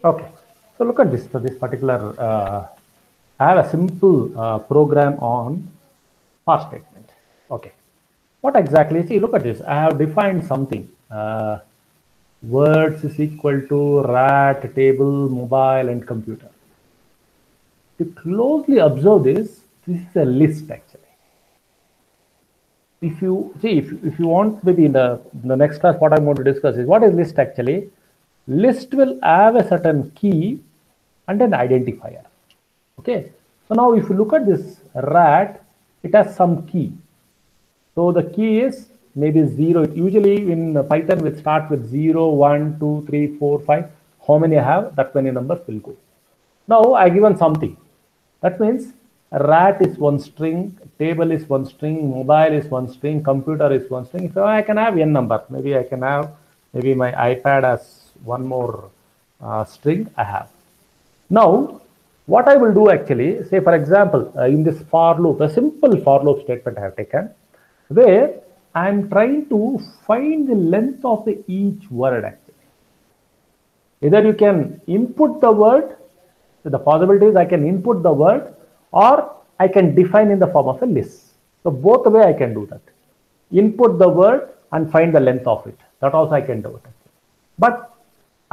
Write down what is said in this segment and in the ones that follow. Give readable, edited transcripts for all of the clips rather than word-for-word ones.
Okay, so look at this. So this particular, I have a simple program on for statement. Okay, what exactly? See, look at this. I have defined something. Words is equal to rat, table, mobile, and computer. To closely observe this, this is a list actually. If you see, if you want, maybe in the next class, what I'm going to discuss is what is list actually. List will have a certain key and an identifier. Okay, so now if you look at this rat, it has some key. So the key is maybe 0. Usually in Python, we start with 0, 1, 2, 3, 4, 5. How many I have, that many numbers will go. Now I given something. That means rat is one string, table is one string, mobile is one string, computer is one string. So I can have n number. Maybe I can have, maybe my iPad has one more string I have. Now, what I will do actually, say for example, in this for loop, a simple for loop statement I have taken, where I am trying to find the length of each word actually. Either you can input the word, so the possibility is I can input the word, or I can define in the form of a list. So both way I can do that. Input the word and find the length of it. That also I can do it. But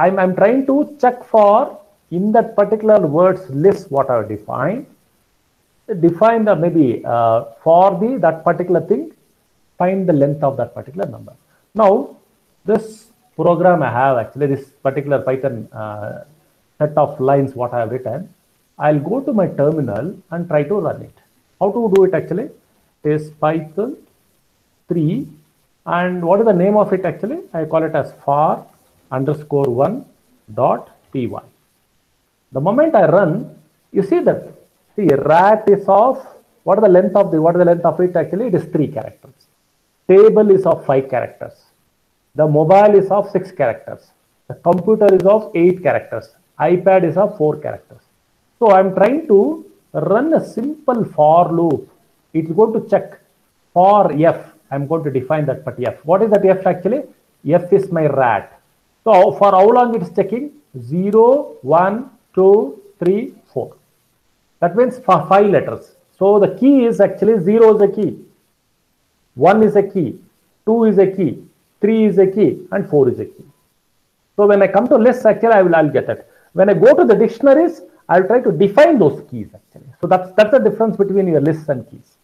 I'm trying to check for in that particular words list what I have defined. Define the maybe for the that particular thing, find the length of that particular number. Now this program I have actually, this particular Python set of lines what I have written, I'll go to my terminal and try to run it. How to do it actually? It is Python 3, and what is the name of it actually? I call it as for underscore 1 dot py. The moment I run, you see that, see, rat is of, what is the length of it actually? It is 3 characters. Table is of 5 characters. The mobile is of 6 characters. The computer is of 8 characters. iPad is of 4 characters. So I'm trying to run a simple for loop. It's going to check for f. I'm going to define that but f. What is that f actually? F is my rat. So for how long it is checking? 0, 1, 2, 3, 4. That means for 5 letters. So the key is actually 0 is a key, 1 is a key, 2 is a key, 3 is a key, and 4 is a key. So when I come to lists, actually I'll get that. When I go to the dictionaries, I'll try to define those keys actually. So that's the difference between your lists and keys.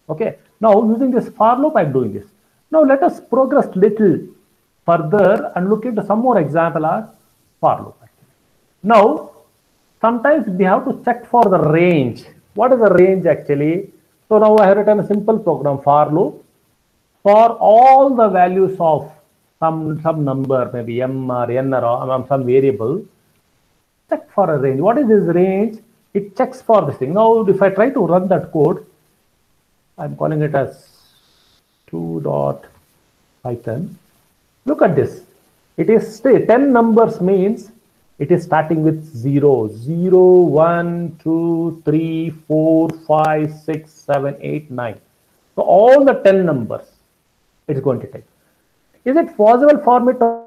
Okay. Now using this for loop, I'm doing this. Now let us progress little further and look into some more example as for loop. Now, sometimes we have to check for the range. What is the range actually? So now I have written a simple program for loop for all the values of some number, maybe m or n or some variable. Check for a range. What is this range? It checks for this thing. Now, if I try to run that code, I'm calling it as 2.python. Look at this. It is 10 numbers means it is starting with 0, 0, 1, 2, 3, 4, 5, 6, 7, 8, 9. So all the 10 numbers it is going to take. Is it possible for me to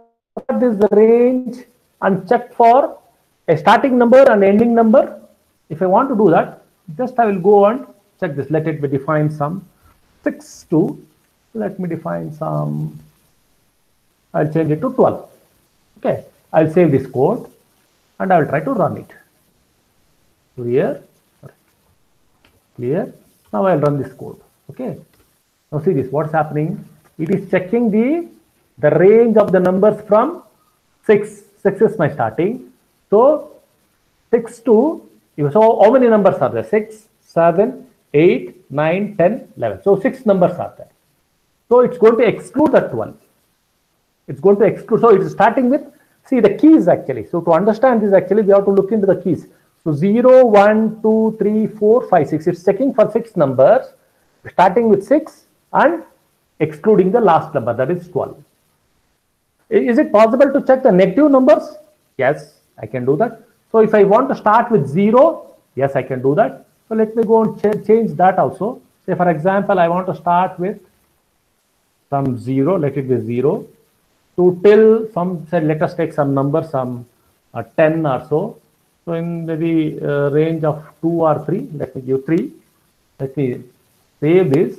add this range and check for a starting number and ending number? If I want to do that, just I will go and check this. Let it be defined some 6 to, let me define some, I'll change it to 12. Okay, I'll save this code and I will try to run it. Clear? Clear? Now I'll run this code. Okay. Now see this, what's happening? It is checking the range of the numbers from 6. 6 is my starting. So 6 to, so how many numbers are there? 6, 7, 8, 9, 10, 11. So 6 numbers are there. So it's going to exclude that 12. It's going to exclude. So it is starting with, see the keys actually. So to understand this actually, we have to look into the keys. So 0, 1, 2, 3, 4, 5, 6. It's checking for 6 numbers, starting with 6 and excluding the last number, that is 12. Is it possible to check the negative numbers? Yes, I can do that. So if I want to start with 0, yes, I can do that. So let me go and change that also. Say for example, I want to start with some 0, let it be 0. To till some, say, let us take some number, some 10 or so. So in the range of 2 or 3, let me give 3. Let me save this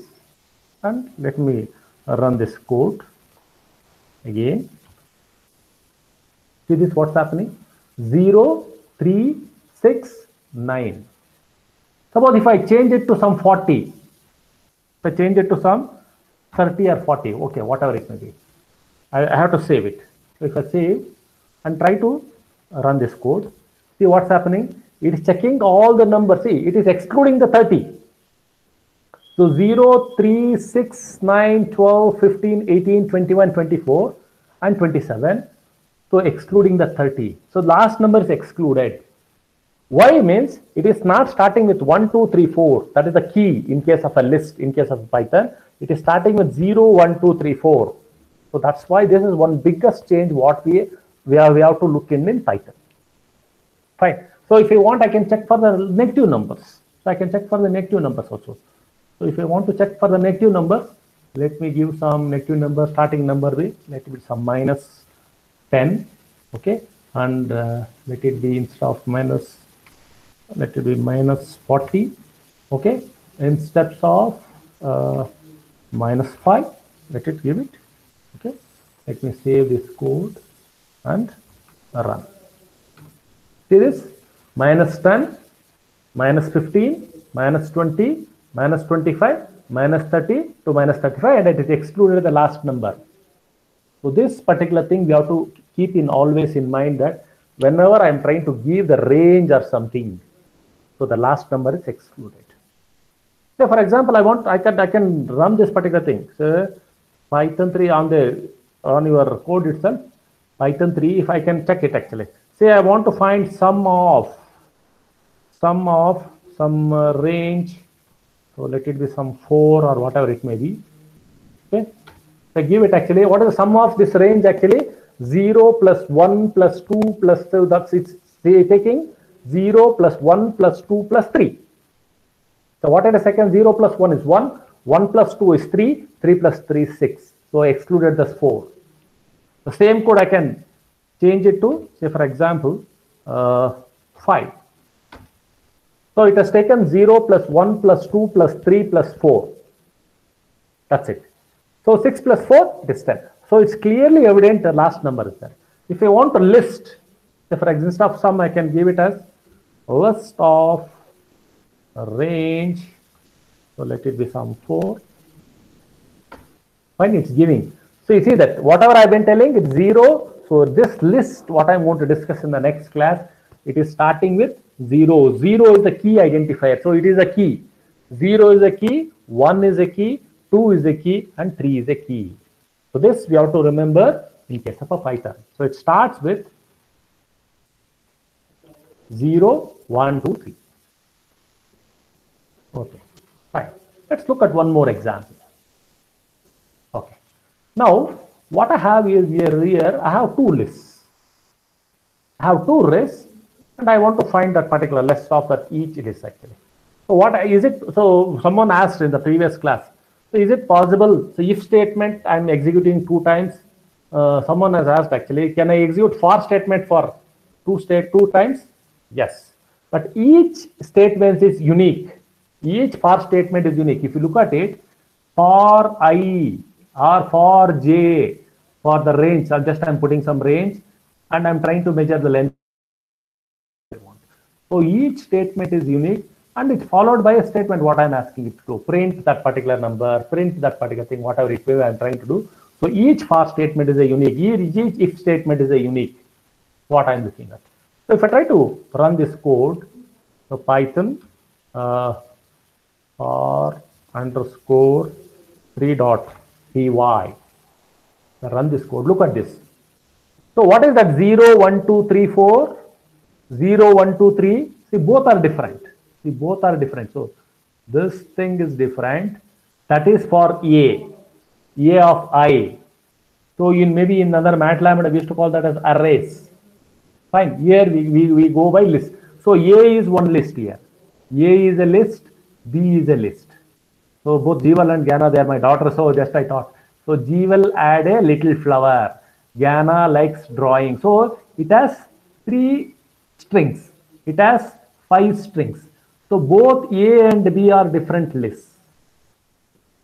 and let me run this code again. See this, what's happening? 0, 3, 6, 9. Suppose if I change it to some 40, if I change it to some 30 or 40, okay, whatever it may be, I have to save it. So if I save and try to run this code, see what's happening? It is checking all the numbers. See, it is excluding the 30. So 0, 3, 6, 9, 12, 15, 18, 21, 24, and 27. So excluding the 30. So last number is excluded. Why means it is not starting with 1, 2, 3, 4. That is the key in case of a list, in case of Python. It is starting with 0, 1, 2, 3, 4. So that's why this is one biggest change what we have to look in Python. Fine. So if you want, I can check for the negative numbers. So I can check for the negative numbers also. So if I want to check for the negative numbers, let me give some negative number, starting number with, let it be some minus 10, okay, and let it be instead of minus, let it be minus 40, okay, in steps of minus 5, let it give it, okay. Let me save this code and run. See this, minus 10, minus 15, minus 20, minus 25, minus 30 to minus 35, and it is excluded the last number. So this particular thing we have to keep in always in mind, that whenever I am trying to give the range or something, so the last number is excluded. So for example, I can run this particular thing. So Python 3 on your code itself, Python 3, if I can check it actually. Say I want to find sum of some range. So let it be some 4 or whatever it may be. Okay. So give it actually, what is the sum of this range actually? 0 plus 1 plus 2 plus, so that's it's taking 0 plus 1 plus 2 plus 3. So what is the second? 0 plus 1 is 1, 1 plus 2 is 3, 3 plus 3 is 6. So I excluded this 4. The same code I can change it to, say for example, 5. So it has taken 0 plus 1 plus 2 plus 3 plus 4. That's it. So 6 plus 4, it is 10. So it's clearly evident the last number is there. If I want to list, say for example, of sum, I can give it as list of range. So let it be some 4. Fine, it's giving. So you see that whatever I've been telling, it's 0. So this list, what I'm going to discuss in the next class, it is starting with 0. 0 is the key identifier. So it is a key. 0 is a key, 1 is a key, 2 is a key, and 3 is a key. So this we have to remember in case of a Python. So it starts with 0, 1, 2, 3. Okay, fine. Let's look at one more example. Okay. Now, what I have is here I have two lists. I have two lists, and I want to find that particular list of that each list actually. So what is it? So someone asked in the previous class, so is it possible? So if statement I'm executing 2 times, someone has asked actually, can I execute for statement for 2 times? Yes, but each statement is unique. Each for statement is unique. If you look at it, for I or for j, for the range, I'm putting some range and I'm trying to measure the length. So each statement is unique, and it's followed by a statement what I'm asking it to do. Print that particular number, print that particular thing, whatever it may I'm trying to do. So each for statement is a unique, each if statement is a unique, what I'm looking at. So if I try to run this code, so Python for underscore 3.py, run this code, look at this. So what is that 0, 1, 2, 3, 4? 0, 1, 2, 3. See, both are different. See, both are different. So this thing is different. That is for A of I. So maybe in another MATLAB, we used to call that as arrays. Fine. Here we go by list. So A is one list here. A is a list. B is a list. So both Jeeval and Jnana, they are my daughters. So just I thought. So Jeeval add a little flower. Jnana likes drawing. So it has 3 strings. It has 5 strings. So both A and B are different lists.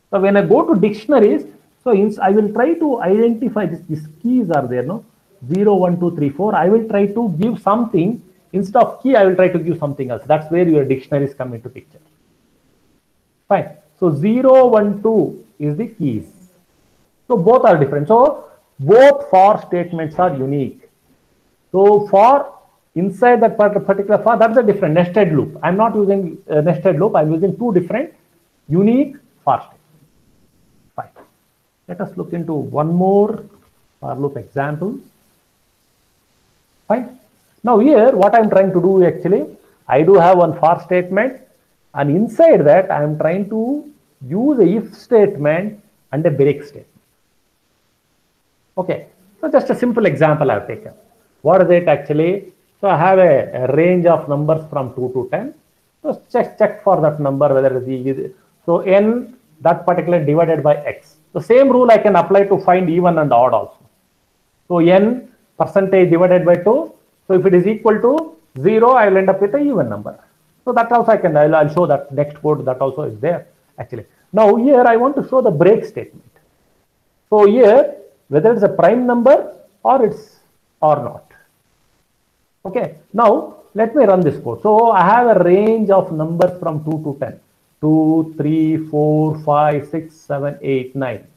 So when I go to dictionaries, so I will try to identify these keys are there, no? 0, 1, 2, 3, 4. I will try to give something. Instead of key, I will try to give something else. That's where your dictionaries come into picture. Fine. So 0, 1, 2 is the keys. So both are different. So both for statements are unique. So for inside that particular for, that's a different nested loop. I'm not using a nested loop. I'm using two different unique for statements. Fine. Let us look into one more for loop example. Fine. Now here, what I'm trying to do actually, I do have one for statement, and inside that I am trying to use a if statement and a break statement. Okay. So just a simple example I've taken. What is it actually? So I have a range of numbers from 2 to 10. So check for that number whether it is so n that particular divided by x. The same rule I can apply to find even and odd also. So n percentage divided by 2. So if it is equal to 0, I will end up with an even number. So that also I'll show that next code that also is there actually. Now here I want to show the break statement. So here whether it's a prime number or it's or not. Okay. Now let me run this code. So I have a range of numbers from 2 to 10. 2, 3, 4, 5, 6, 7, 8, 9,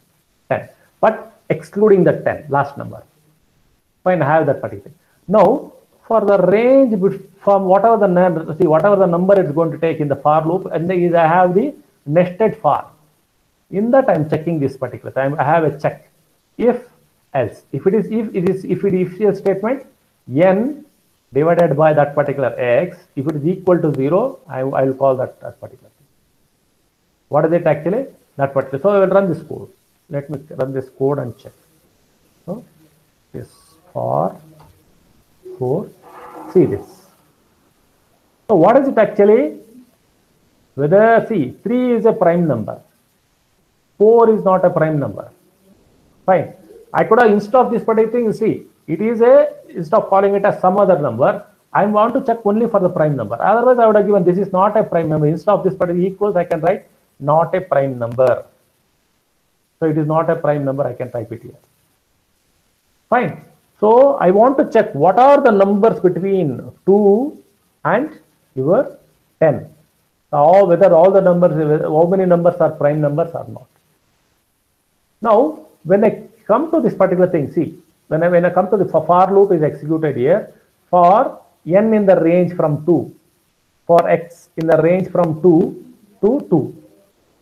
10. But excluding the 10, last number. Fine, I have that particular. Now, for the range from whatever the number it's going to take in the for loop, and I have the nested for. In that, I'm checking this particular time. I have a check. If else, if it is statement, n divided by that particular x, if it is equal to 0, I will call that particular thing. What is it actually? That particular. So I will run this code. Let me run this code and check. So this for 4. See this. So what is it actually? Whether 3 is a prime number, 4 is not a prime number. Fine. I could have instead of this particular thing, see, it is instead of calling it as some other number, I want to check only for the prime number. Otherwise, I would have given this is not a prime number. Instead of this particular equals, I can write not a prime number. So it is not a prime number. I can type it here. Fine. So I want to check what are the numbers between 2 and your 10. So whether all the numbers, how many numbers are prime numbers or not. Now, when I come to this particular thing, see, when I come to the for loop is executed here, for n in the range from 2, for x in the range from 2 to 2.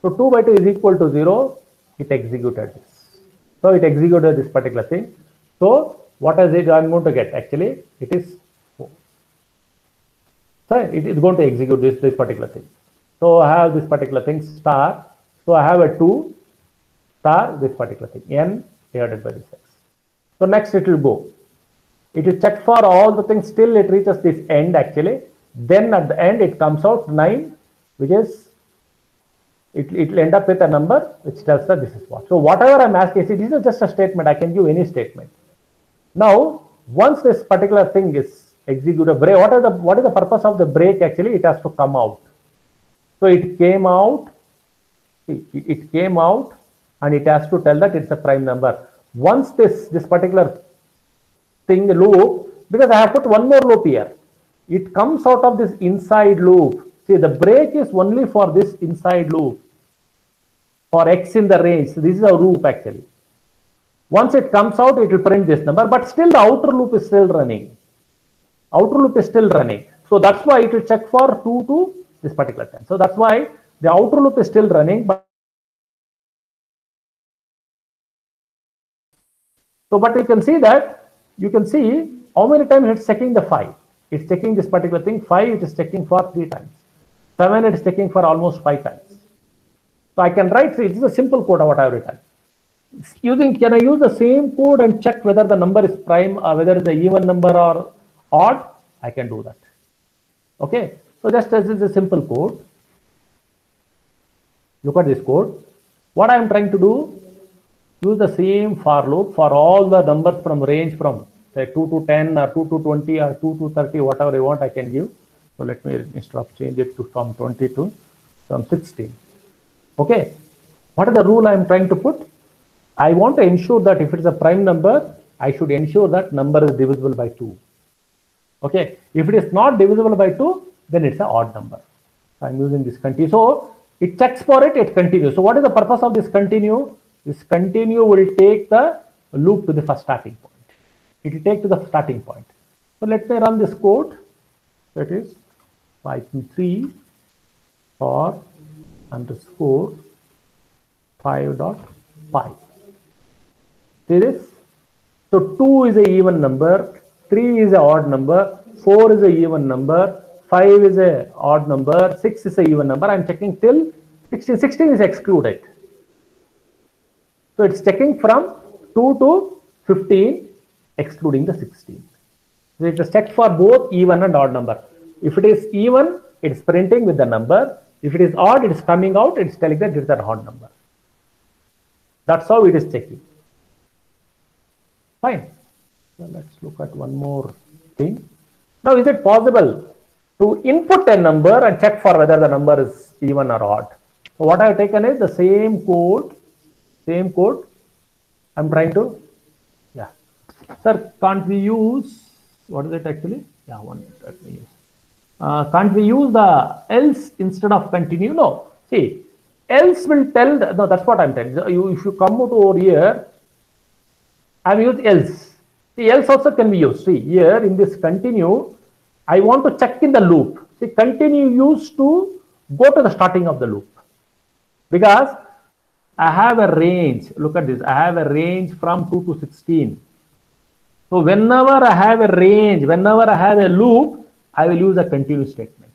So 2 by 2 is equal to 0, it executed this. So it executed this particular thing. So what is it I'm going to get? Actually, it is 4. So it is going to execute this particular thing. So I have this particular thing star. So I have a 2 star this particular thing n divided by this x. So next it will go. It will check for all the things till it reaches this end actually. Then at the end it comes out 9, which is it will end up with a number which tells that this is what. So whatever I'm asking, see, this is just a statement. I can give any statement. Now, once this particular thing is executed, what is the purpose of the break actually? It has to come out. So it came out. It came out, and it has to tell that it's a prime number. Once this particular thing loop, because I have put one more loop here, it comes out of this inside loop. See, the break is only for this inside loop for x in the range. So this is a loop actually. Once it comes out, it will print this number, but still the outer loop is still running. Outer loop is still running. So that's why it will check for 2 to this particular time. So that's why the outer loop is still running. But you can see that, you can see how many times it's checking the 5. It's checking this particular thing. 5 it is checking for 3 times. 7 it is checking for almost 5 times. So I can write, it is a simple code of what I have written. Can I use the same code and check whether the number is prime or whether it's an even number or odd? I can do that. Okay. So just as this is a simple code. Look at this code. What I am trying to do, use the same for loop for all the numbers from range from say 2 to 10 or 2 to 20 or 2 to 30, whatever you want, I can give. So let me, instead of change it to from 20 to from 16. Okay. What is the rule I am trying to put? I want to ensure that if it is a prime number, I should ensure that number is divisible by 2. Okay. If it is not divisible by 2, then it's an odd number. So I'm using this continue. So it checks for it, it continues. So what is the purpose of this continue? This continue will take the loop to the first starting point. It will take to the starting point. So let me run this code. That is Python 3 for underscore 5.5. See this? So 2 is a even number, 3 is an odd number, 4 is a even number, 5 is a odd number, 6 is a even number. I'm checking till 16. 16 is excluded. So it's checking from 2 to 15, excluding the 16. So it is checked for both even and odd number. If it is even, it's printing with the number. If it is odd, it's coming out, it's telling that it's an odd number. That's how it is checking. Fine. So let's look at one more thing. Now, is it possible to input a number and check for whether the number is even or odd? So what I have taken is the same code. I'm trying to, yeah. Sir, can't we use, what is it actually? Yeah, one, let me use. Can't we use the else instead of continue? No. See, else will tell, no, that's what I'm telling you. If you come over here, I've used else. See, else also can be used. See, here in this continue, I want to check in the loop. See, continue used to go to the starting of the loop. Because I have a range. Look at this. I have a range from 2 to 16. So whenever I have a range, whenever I have a loop, I will use a continue statement.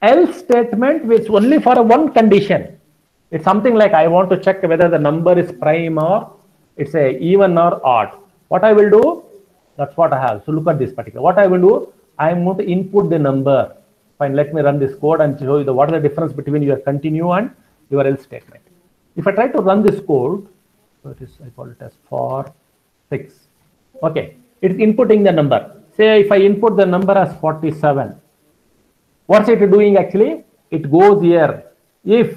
Else statement which only for one condition. It's something like I want to check whether the number is prime or it's a even or odd. What I will do, that's what I have. So look at this particular. What I will do, I am going to input the number. Fine, let me run this code and show you what is the difference between your continue and your else statement. If I try to run this code, so it is, I call it as for 6. Okay, it's inputting the number. Say if I input the number as 47, what's it doing actually? It goes here. If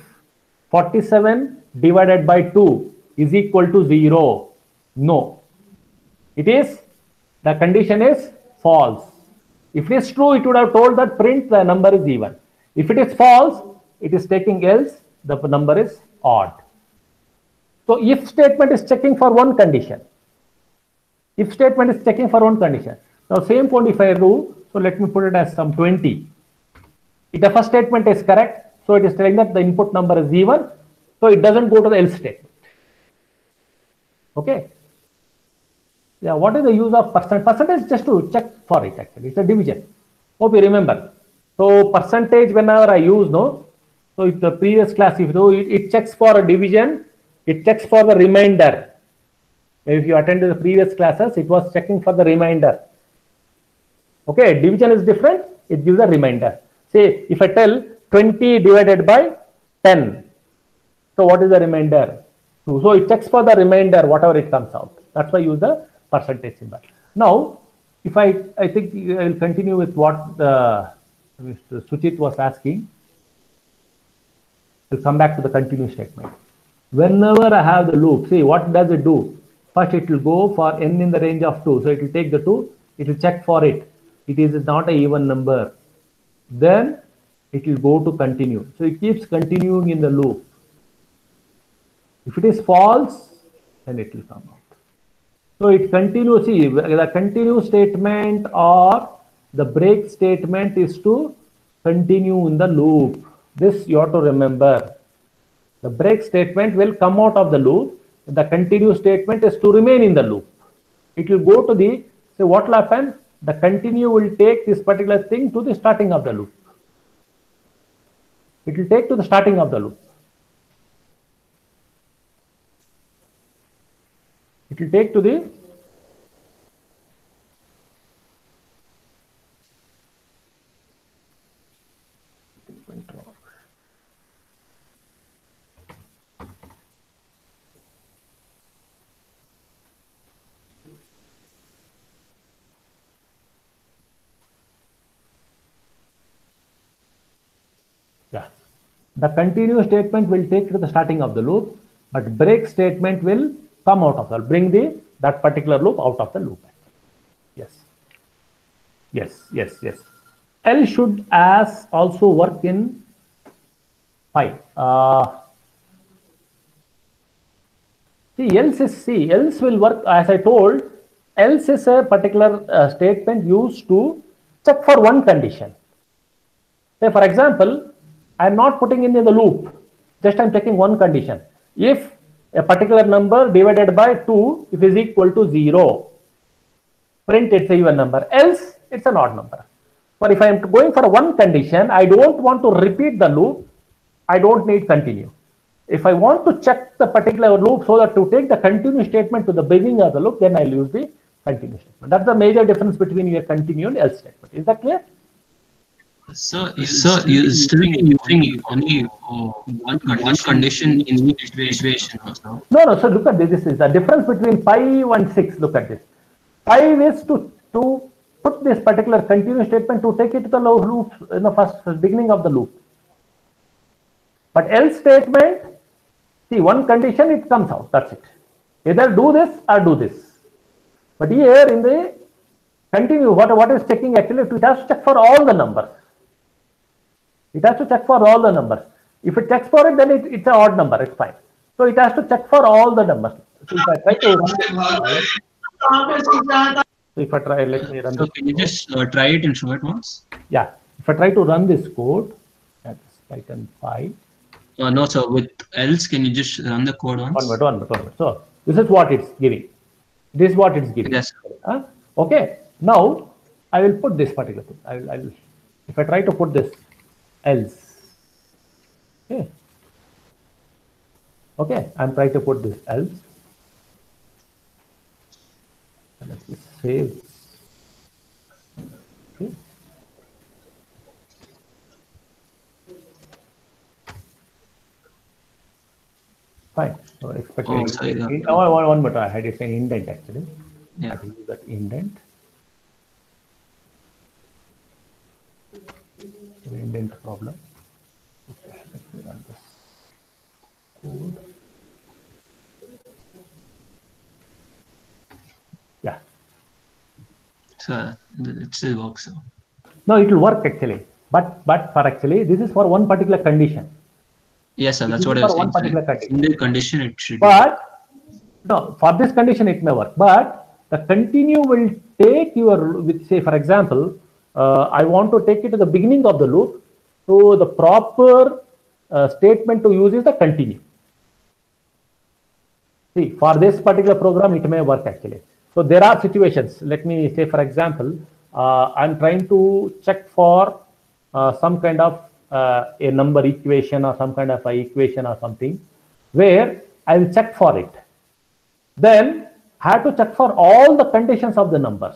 47 divided by 2 is equal to 0, no. It is, the condition is false. If it is true, it would have told that print the number is even. If it is false, it is taking else, the number is odd. So if statement is checking for one condition. If statement is checking for one condition. Now same code if I do, so let me put it as some 20. If the first statement is correct, so it is telling that the input number is even, so it doesn't go to the else statement. Okay. Yeah, what is the use of percent? Percentage is just to check for it actually. It's a division. Hope you remember. So percentage whenever I use, no. So if the previous class, if you do, it checks for a division, it checks for the remainder. If you attended the previous classes, it was checking for the remainder. Okay, division is different, it gives a remainder. Say if I tell 20 divided by 10, so what is the remainder? So it checks for the remainder, whatever it comes out. That's why I use the percentage symbol. Now, if I think I will continue with what Mr. Suchit was asking. We'll come back to the continue statement. Whenever I have the loop, see what does it do? First it will go for n in the range of 2. So it will take the 2, it will check for it. It is not an even number. Then it will go to continue. So it keeps continuing in the loop. If it is false, then it will come out. So it continues. See, the continue statement or the break statement is to continue in the loop. This you have to remember. The break statement will come out of the loop. The continue statement is to remain in the loop. It will go to the, so what will happen? The continue will take this particular thing to the starting of the loop. It will take to the starting of the loop. It will take to the Yeah. The continue statement will take to the starting of the loop, but break statement will come out of that, bring that particular loop out of the loop. Yes. Yes. L should as also work in pi. Else will work, as I told, else is a particular statement used to check for one condition. Say, for example, I'm not putting in the loop, just I'm checking one condition. If a particular number divided by 2, if is equal to 0, print it's a even number, else it's an odd number. But if I'm going for one condition, I don't want to repeat the loop, I don't need continue. If I want to check the particular loop so that to take the continue statement to the beginning of the loop, then I'll use the continue statement. That's the major difference between your continue and else statement. Is that clear? So you still using only one condition in each situation also? No. So look at this. This is the difference between 5 and 6. Look at this. 5 is to put this particular continue statement to take it to the loop in the first beginning of the loop. But else statement, see, one condition, it comes out. That's it. Either do this or do this. But here in the continue, what is checking actually? It has to check for all the numbers. It has to check for all the numbers. If it checks for it, then it's an odd number. It's fine. So it has to check for all the numbers. So if I try to let me run. So can you just try it and show it once? Yeah. If I try to run this code, that's Python 5. No, sir. With else, can you just run the code once? One minute. So this is what it's giving. This is what it's giving. Yes. Okay. Now I will put this particular thing. I will. If I try to put this else. Okay. I'm trying to put this else. Let's save. Okay. Fine. So expecting one minute. I had it an indent actually. Yeah. I will use that indent. Indent problem. Okay, let me run this code. Yeah. So it still works. So. No, it will work actually. But for actually, this is for one particular condition. Yes, sir. That's what I was saying. In the condition, it should. But no, for this condition, it may work. But the continue will take your, with say, for example, I want to take it to the beginning of the loop. So the proper statement to use is the continue. See, for this particular program, it may work actually. So there are situations. Let me say, for example, I'm trying to check for some kind of a number equation or some kind of a equation or something where I will check for it. Then I have to check for all the conditions of the numbers.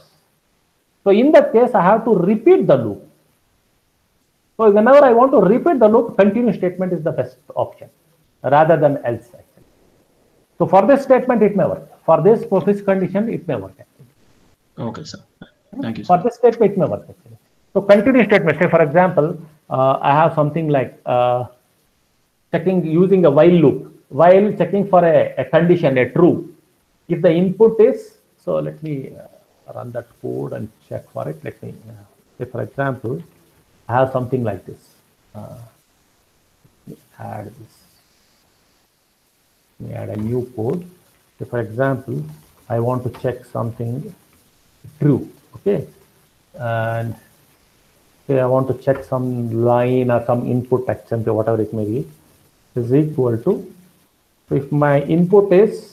So in that case, I have to repeat the loop. So whenever I want to repeat the loop, continue statement is the best option rather than else actually. So for this statement, it may work. For this condition, it may work actually. Okay, sir. Thank you, sir. For this statement, it may work actually. So continue statement, say for example, I have something like checking using a while loop, while checking for a condition, a true. If the input is, so let me run that code and check for it. Let me say for example, I have something like this. Let me add this. Let me add a new code. So for example, I want to check something true. Okay, and say I want to check some line or some input action, whatever it may be, is equal to. So if my input is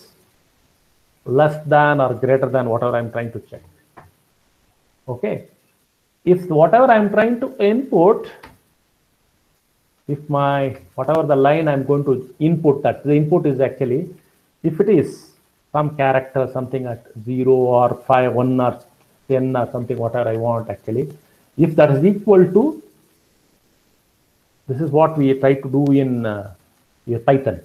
less than or greater than whatever I'm trying to check. Okay. If whatever I'm trying to input, if my whatever the line I'm going to input, that the input is actually, if it is some character, something at 0 or 5, 1 or 10 or something, whatever I want actually, if that is equal to, this is what we try to do in Python.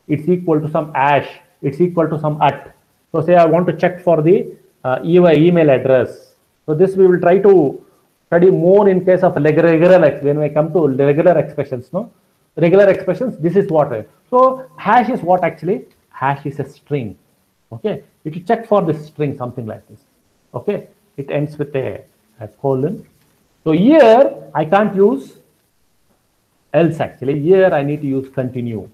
It's equal to some hash. It's equal to some at. So say I want to check for the email address. So this we will try to study more in case of regular when we come to regular expressions. No, regular expressions. This is what. So hash is what actually? Hash is a string. Okay, it will check for this string, something like this. Okay, it ends with a colon. So here I can't use else actually. Here I need to use continue,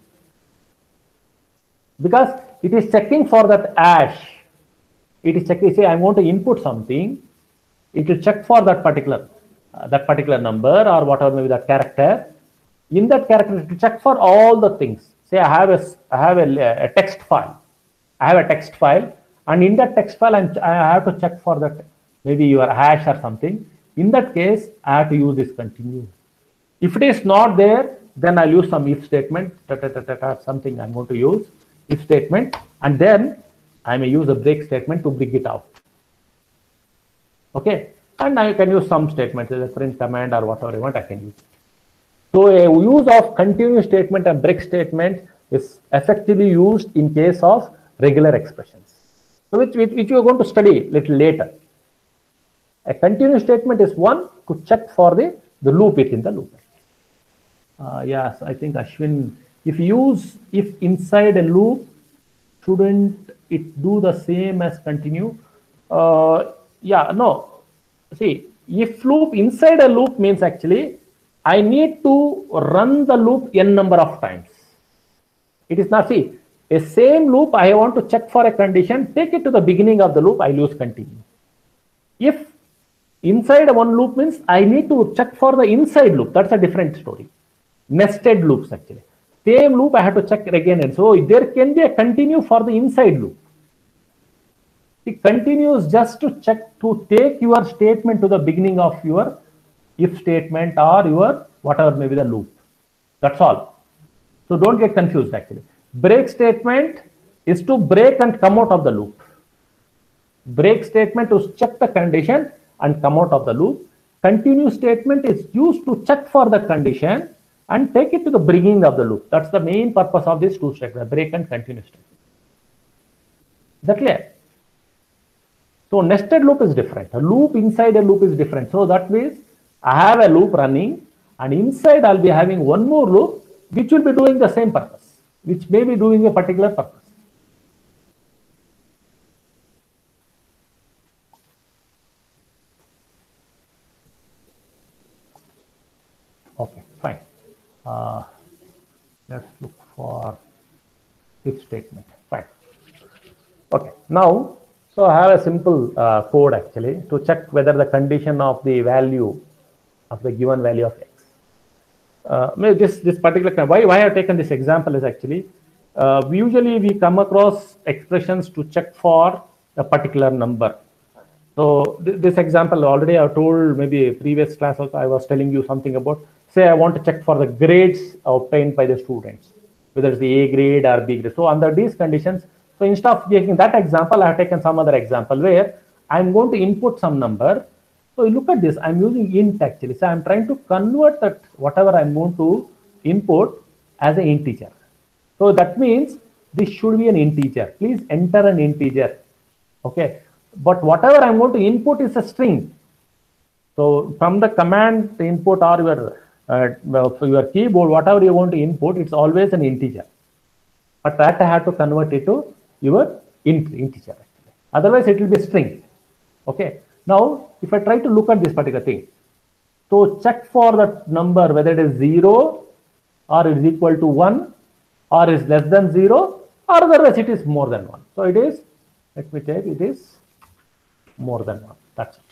because it is checking for that hash. It is checking. Say I want to input something. It will check for that particular number or whatever maybe that character. In that character, it will check for all the things. Say I have a text file. I have a text file, and in that text file, I have to check for that maybe your hash or something. In that case, I have to use this continue. If it is not there, then I'll use some if statement, something I'm going to use if statement, and then I may use a break statement to bring it out. Okay, and I can use some statements, a print command or whatever I want, I can use. So a use of continue statement and break statement is effectively used in case of regular expressions, so which you are going to study little later. A continue statement is one to check for the loop within the loop. Yes, I think Ashwin, if inside a loop, shouldn't it do the same as continue? Yeah, no. See, if loop inside a loop means actually I need to run the loop n number of times. It is not, see, a same loop I want to check for a condition, take it to the beginning of the loop, I use continue. If inside one loop means I need to check for the inside loop, that's a different story. Nested loops actually. Same loop I have to check again, and so there can be a continue for the inside loop. It continues just to check, to take your statement to the beginning of your if statement or your whatever may be the loop. That's all. So don't get confused actually. Break statement is to break and come out of the loop. Break statement is check the condition and come out of the loop. Continue statement is used to check for the condition and take it to the beginning of the loop. That's the main purpose of these two statements, break and continue statement. Is that clear? So nested loop is different. A loop inside a loop is different. So that means I have a loop running, and inside I'll be having one more loop which will be doing the same purpose, which may be doing a particular purpose. Okay, fine. Let's look for if statement. Fine. Okay, now, so I have a simple code actually to check whether the condition of the value of the given value of x. This particular, why I have taken this example is actually, usually we come across expressions to check for a particular number. So this example already I have told, maybe a previous class also I was telling you something about, say I want to check for the grades obtained by the students, whether it's the A grade or B grade. So under these conditions, so instead of taking that example, I have taken some other example where I'm going to input some number. So you look at this, I'm using int actually. So I'm trying to convert that whatever I'm going to input as an integer. So that means this should be an integer. Please enter an integer. Okay. But whatever I'm going to input is a string. So from the command input or your keyboard, whatever you want to input, it's always an integer. But that I have to convert it to your integer. Actually. Otherwise, it will be a string. Okay. Now, if I try to look at this particular thing, so check for that number whether it is 0 or it is equal to 1 or is less than 0 or otherwise it is more than 1. So it is, let me take, it is more than 1. That's it.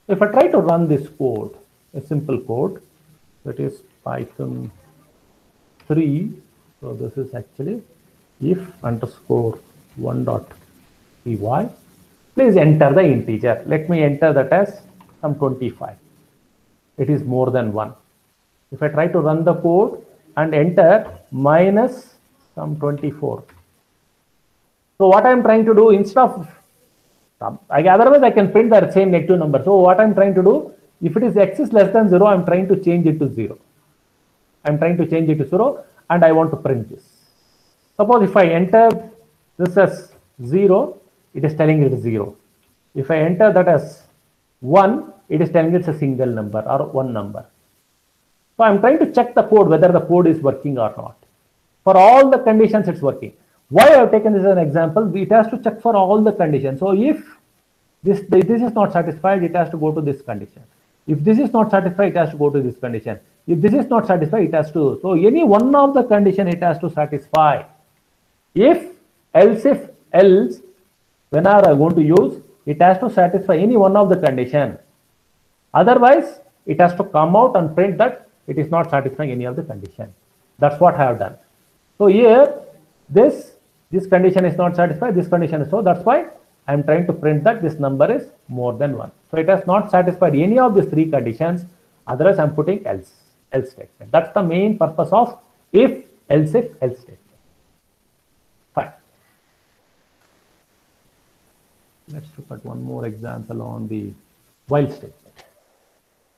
If I try to run this code, a simple code, that is Python 3. So this is actually if underscore 1.py. Please enter the integer. Let me enter that as some 25. It is more than 1. If I try to run the code and enter minus some 24. So what I'm trying to do, instead of, otherwise I can print that same negative number. So what I'm trying to do, if it is x is less than 0, I'm trying to change it to 0. I'm trying to change it to 0 and I want to print this. Suppose if I enter this as 0, it is telling it is 0. If I enter that as 1, it is telling it's a single number or one number. So I'm trying to check the code, whether the code is working or not. For all the conditions, it's working. Why I have taken this as an example, it has to check for all the conditions. So if this is not satisfied, it has to go to this condition. If this is not satisfied, it has to go to this condition. If this is not satisfied, it has to, so any one of the condition it has to satisfy. If, else, whenever I want to use, it has to satisfy any one of the condition. Otherwise, it has to come out and print that it is not satisfying any of the condition. That's what I have done. So here, this condition is not satisfied, this condition is so, that's why I am trying to print that this number is more than 1. So it has not satisfied any of these 3 conditions, otherwise I am putting else statement. That's the main purpose of if, else statement. Fine. Let's look at one more example on the while statement.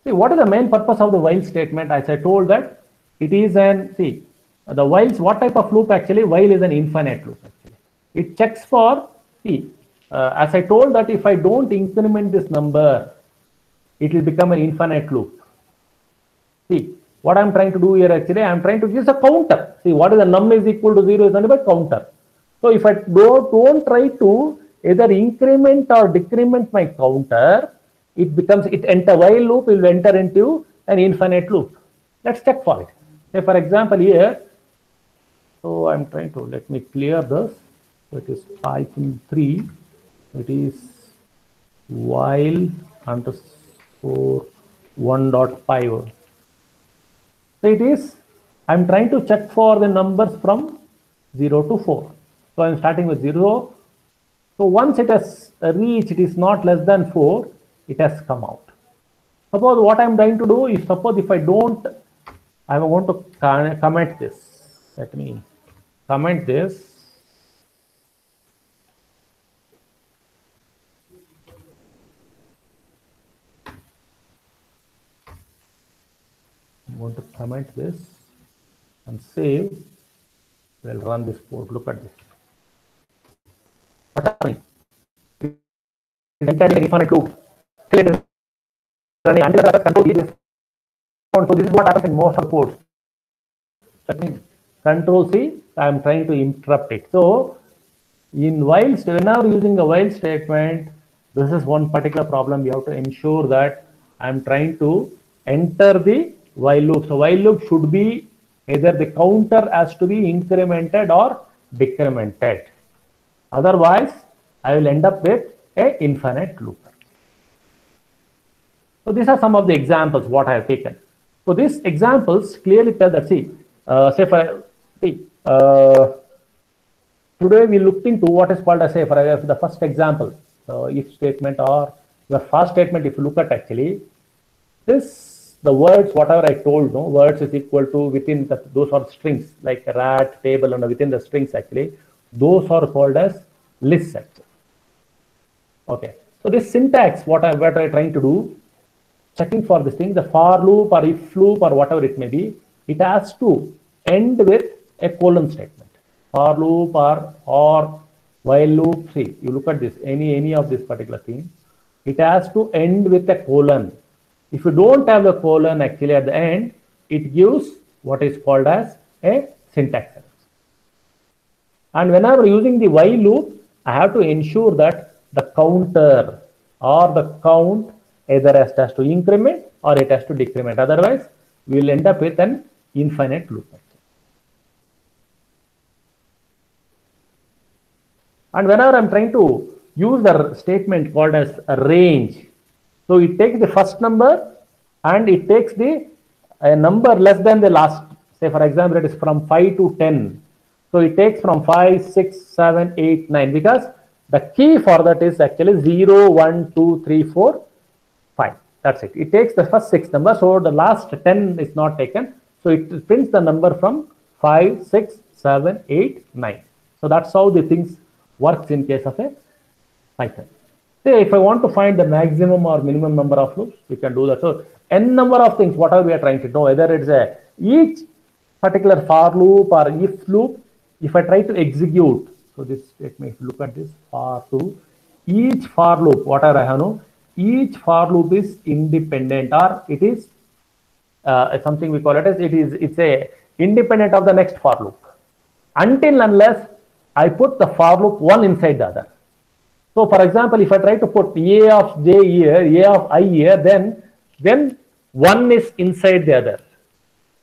See, what is the main purpose of the while statement? As I told that it is an, see, the whiles, what type of loop actually? While is an infinite loop actually. It checks for, see, as I told that if I don't increment this number, it will become an infinite loop. See, what I'm trying to do here actually, I'm trying to use a counter. See, what is the num is equal to 0 is only by counter. So if I don't try to either increment or decrement my counter, it becomes, while loop will enter into an infinite loop. Let's check for it. Say for example here, so I'm trying to, let me clear this. So it is Python 3, it is while underscore 1.5. So it is, I'm trying to check for the numbers from 0 to 4. So I'm starting with 0. So once it has reached, it is not less than 4, it has come out. Suppose what I'm trying to do is, suppose if I don't, I want to comment this. Let me comment this. I want to comment this and save. We'll run this code. Look at this. What's happening? Entirely infinite loop. Running until the control is. So this is what happens in most of the codes. That means Control C, I am trying to interrupt it. So in while, whenever using a while statement, this is one particular problem. You have to ensure that I am trying to enter the while loop. So while loop should be either the counter has to be incremented or decremented. Otherwise, I will end up with an infinite loop. So these are some of the examples what I have taken. So these examples clearly tell that, see, say for, see, today we looked into what is called as, say, for the first example, if statement or your first statement. If you look at actually this, the words, whatever I told, no, words is equal to within the, those are strings like rat, table, and within the strings actually, those are called as lists actually. Okay, so this syntax, what I'm trying to do, checking for this thing, the for loop or if loop or whatever it may be, it has to end with a colon statement. For loop or while loop, see, you look at this, any of this particular thing, it has to end with a colon. If you don't have a colon actually at the end, it gives what is called as a syntax error. And whenever using the while loop, I have to ensure that the counter or the count either has to increment or it has to decrement. Otherwise, we will end up with an infinite loop. And whenever I'm trying to use the statement called as a range, so it takes the first number and it takes the number less than the last. Say for example, it is from 5 to 10. So it takes from 5, 6, 7, 8, 9, because the key for that is actually 0, 1, 2, 3, 4, 5. That's it. It takes the first 6 numbers. So the last 10 is not taken. So it prints the number from 5, 6, 7, 8, 9. So that's how the things works in case of a Python. Say if I want to find the maximum or minimum number of loops, we can do that. So n number of things, whatever we are trying to know, whether it's a each particular for loop or if loop, if I try to execute, so this, let me look at this for loop, each for loop, whatever I have no, each for loop is independent, or it is something we call it as it's a independent of the next for loop, until unless I put the for loop one inside the other. So for example, if I try to put a of j here, a of I here, then one is inside the other.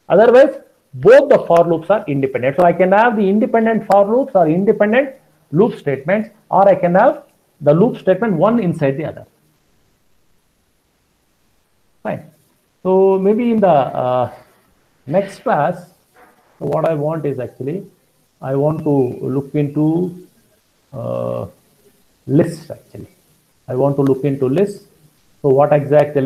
Otherwise, both the for loops are independent. So I can have the independent for loops or independent loop statements, or I can have the loop statement one inside the other. Fine. So maybe in the next class, what I want is actually, I want to look into lists actually. I want to look into lists. So what exactly